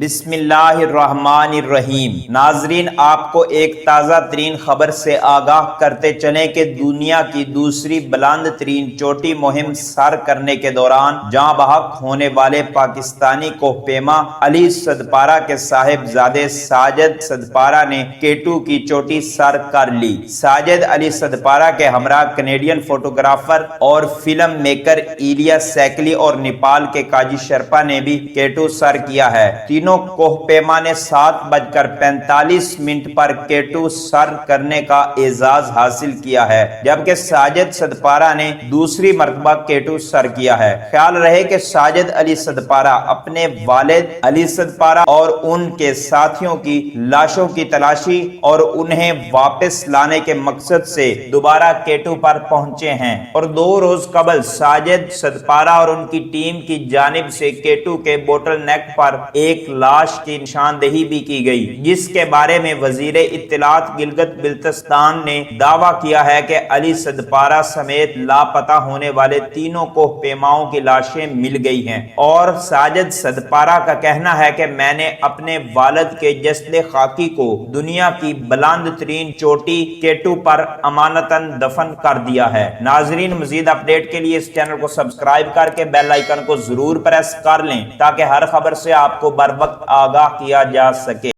بسم اللہ الرحمن الرحیم۔ ناظرین، آپ کو ایک تازہ ترین خبر سے آگاہ کرتے چلیں کہ دنیا کی دوسری بلند ترین چوٹی مہم سر کرنے کے دوران جاں بحق ہونے والے پاکستانی کوہ پیما علی صدپارہ کے صاحبزادے ساجد صدپارہ نے K2 کی چوٹی سر کر لی۔ ساجد علی صدپارہ کے ہمراہ کینیڈین فوٹوگرافر اور فلم میکر ایلیا سیکلی اور نیپال کے کاجی شرپا نے بھی K2 سر کیا ہے۔ تینوں کوہ پیما نے 7:45 پر K2 سر کرنے کا اعزاز حاصل کیا ہے، جبکہ ساجد صدپارہ نے دوسری مرتبہ K2 سر کیا ہے۔ خیال رہے کہ ساجد علی صدپارہ اپنے والد علی صدپارہ اور ان کے ساتھیوں کی لاشوں کی تلاشی اور انہیں واپس لانے کے مقصد سے دوبارہ K2 پر پہنچے ہیں، اور 2 روز قبل ساجد صدپارہ اور ان کی ٹیم کی جانب سے K2 کے بوٹل نیک پر ایک لاش کی نشاندہی بھی کی گئی، جس کے بارے میں وزیر اطلاعات گلگت بلتستان نے دعویٰ کیا ہے کہ علی صدپارہ سمیت لاپتہ ہونے والے تینوں کوہ پیماؤں کی لاشیں مل گئی ہیں، اور ساجد صدپارہ کا کہنا ہے کہ میں نے اپنے والد کے جسد خاکی کو دنیا کی بلند ترین چوٹی K2 پر امانتاً دفن کر دیا ہے۔ ناظرین، مزید اپڈیٹ کے لیے اس چینل کو سبسکرائب کر کے بیل آئیکن کو ضرور پریس کر لیں تاکہ ہر خبر سے آپ کو بر وقت آگاہ کیا جا سکے۔